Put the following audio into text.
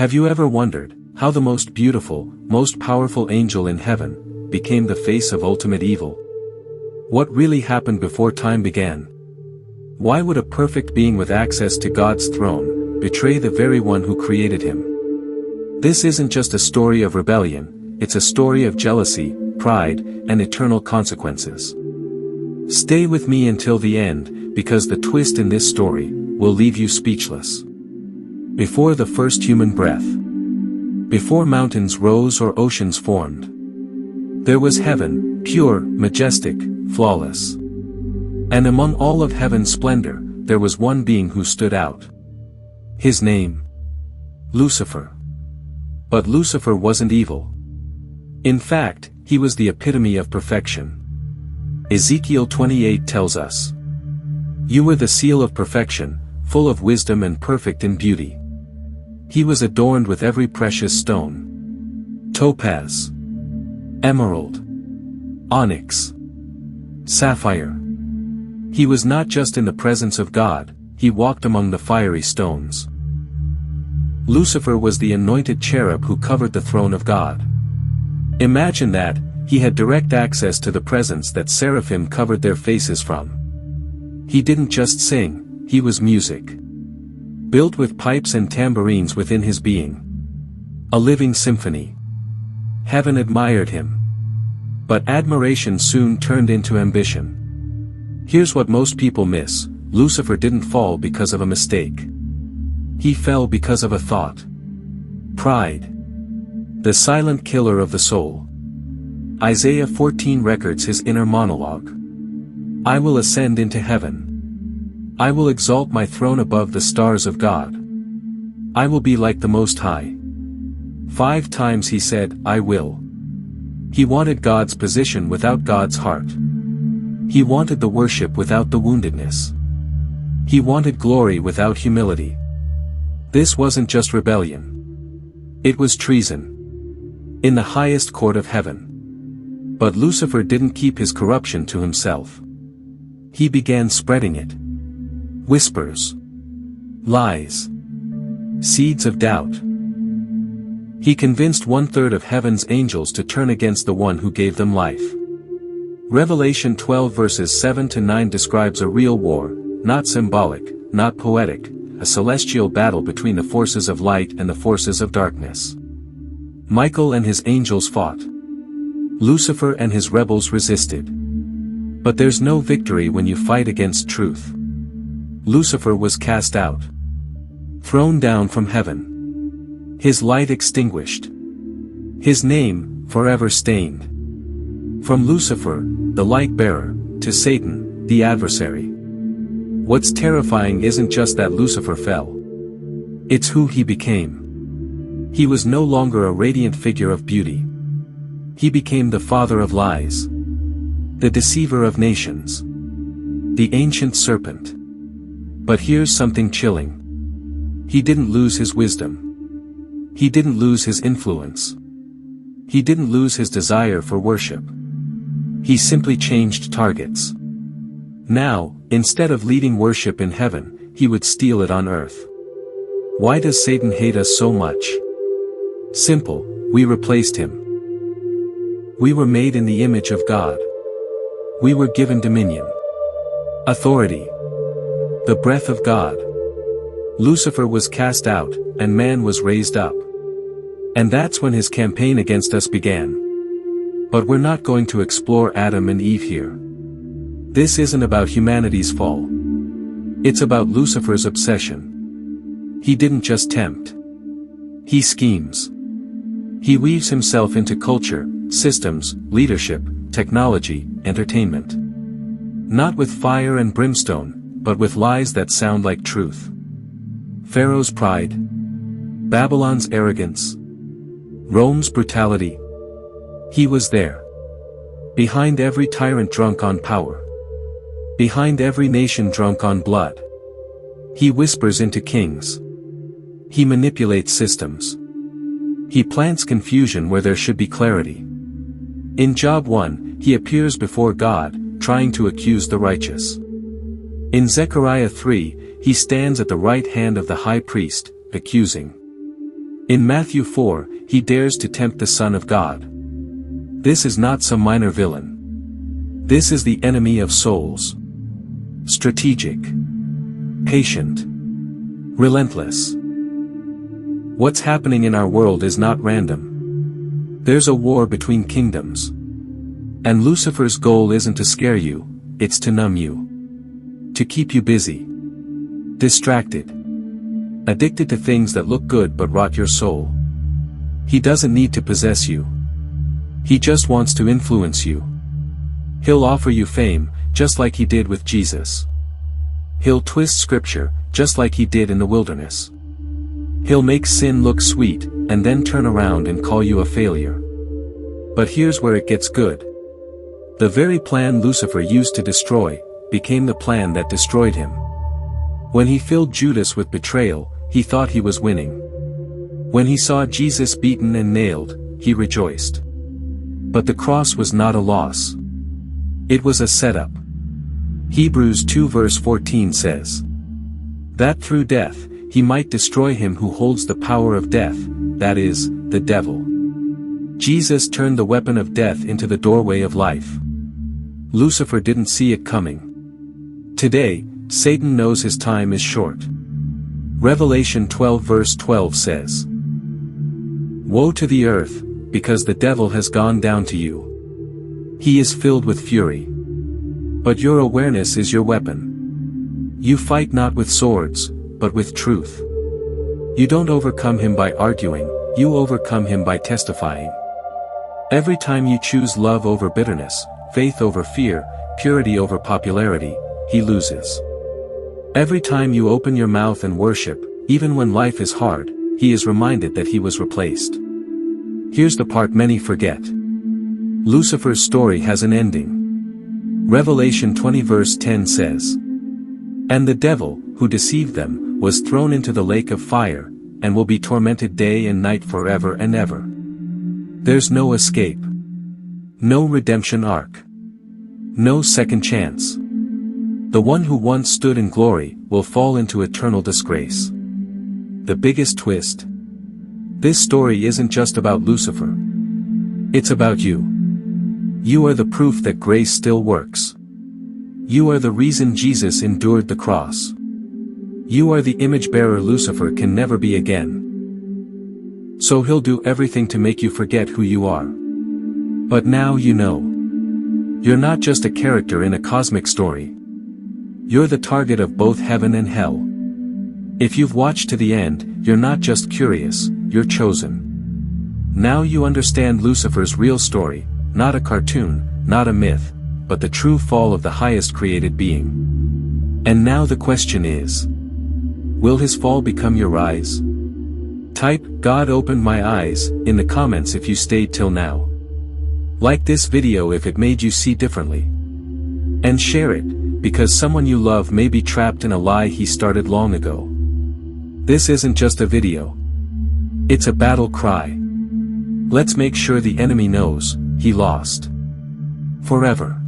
Have you ever wondered how the most beautiful, most powerful angel in heaven became the face of ultimate evil? What really happened before time began? Why would a perfect being with access to God's throne betray the very one who created him? This isn't just a story of rebellion, it's a story of jealousy, pride, and eternal consequences. Stay with me until the end, because the twist in this story will leave you speechless. Before the first human breath. Before mountains rose or oceans formed. There was heaven, pure, majestic, flawless. And among all of heaven's splendor, there was one being who stood out. His name? Lucifer. But Lucifer wasn't evil. In fact, he was the epitome of perfection. Ezekiel 28 tells us, "You were the seal of perfection, full of wisdom and perfect in beauty." He was adorned with every precious stone. Topaz, emerald, onyx, sapphire. He was not just in the presence of God, he walked among the fiery stones. Lucifer was the anointed cherub who covered the throne of God. Imagine that, he had direct access to the presence that seraphim covered their faces from. He didn't just sing, he was music. Built with pipes and tambourines within his being. A living symphony. Heaven admired him. But admiration soon turned into ambition. Here's what most people miss: Lucifer didn't fall because of a mistake. He fell because of a thought. Pride. The silent killer of the soul. Isaiah 14 records his inner monologue. "I will ascend into heaven. I will exalt my throne above the stars of God. I will be like the Most High." 5 times he said, "I will." He wanted God's position without God's heart. He wanted the worship without the woundedness. He wanted glory without humility. This wasn't just rebellion. It was treason. In the highest court of heaven. But Lucifer didn't keep his corruption to himself. He began spreading it. Whispers. Lies. Seeds of doubt. He convinced 1/3 of heaven's angels to turn against the one who gave them life. Revelation 12 verses 7 to 9 describes a real war, not symbolic, not poetic, a celestial battle between the forces of light and the forces of darkness. Michael and his angels fought. Lucifer and his rebels resisted. But there's no victory when you fight against truth. Lucifer was cast out. Thrown down from heaven. His light extinguished. His name, forever stained. From Lucifer, the light-bearer, to Satan, the adversary. What's terrifying isn't just that Lucifer fell. It's who he became. He was no longer a radiant figure of beauty. He became the father of lies. The deceiver of nations. The ancient serpent. But here's something chilling. He didn't lose his wisdom. He didn't lose his influence. He didn't lose his desire for worship. He simply changed targets. Now, instead of leading worship in heaven, he would steal it on earth. Why does Satan hate us so much? Simple, we replaced him. We were made in the image of God. We were given dominion. Authority. The breath of God. Lucifer was cast out, and man was raised up. And that's when his campaign against us began. But we're not going to explore Adam and Eve here. This isn't about humanity's fall. It's about Lucifer's obsession. He didn't just tempt. He schemes. He weaves himself into culture, systems, leadership, technology, entertainment. Not with fire and brimstone, but with lies that sound like truth. Pharaoh's pride. Babylon's arrogance. Rome's brutality. He was there. Behind every tyrant drunk on power. Behind every nation drunk on blood. He whispers into kings. He manipulates systems. He plants confusion where there should be clarity. In Job 1, he appears before God, trying to accuse the righteous. In Zechariah 3, he stands at the right hand of the high priest, accusing. In Matthew 4, he dares to tempt the Son of God. This is not some minor villain. This is the enemy of souls. Strategic. Patient. Relentless. What's happening in our world is not random. There's a war between kingdoms. And Lucifer's goal isn't to scare you, it's to numb you. To keep you busy. Distracted. Addicted to things that look good but rot your soul. He doesn't need to possess you. He just wants to influence you. He'll offer you fame, just like he did with Jesus. He'll twist scripture, just like he did in the wilderness. He'll make sin look sweet, and then turn around and call you a failure. But here's where it gets good. The very plan Lucifer used to destroy, became the plan that destroyed him. When he filled Judas with betrayal, he thought he was winning. When he saw Jesus beaten and nailed, he rejoiced. But the cross was not a loss. It was a setup. Hebrews 2 verse 14 says that through death, he might destroy him who holds the power of death, that is, the devil. Jesus turned the weapon of death into the doorway of life. Lucifer didn't see it coming. Today, Satan knows his time is short. Revelation 12 verse 12 says, "Woe to the earth, because the devil has gone down to you. He is filled with fury. But your awareness is your weapon. You fight not with swords, but with truth. You don't overcome him by arguing, you overcome him by testifying. Every time you choose love over bitterness, faith over fear, purity over popularity, he loses. Every time you open your mouth and worship, even when life is hard, he is reminded that he was replaced." Here's the part many forget. Lucifer's story has an ending. Revelation 20 verse 10 says, "And the devil, who deceived them, was thrown into the lake of fire, and will be tormented day and night forever and ever." There's no escape. No redemption arc. No second chance. The one who once stood in glory, will fall into eternal disgrace. The biggest twist. This story isn't just about Lucifer. It's about you. You are the proof that grace still works. You are the reason Jesus endured the cross. You are the image-bearer Lucifer can never be again. So he'll do everything to make you forget who you are. But now you know. You're not just a character in a cosmic story. You're the target of both heaven and hell. If you've watched to the end, you're not just curious, you're chosen. Now you understand Lucifer's real story, not a cartoon, not a myth, but the true fall of the highest created being. And now the question is, will his fall become your rise? Type, "God opened my eyes," in the comments if you stayed till now. Like this video if it made you see differently. And share it, because someone you love may be trapped in a lie he started long ago. This isn't just a video. It's a battle cry. Let's make sure the enemy knows, he lost. Forever.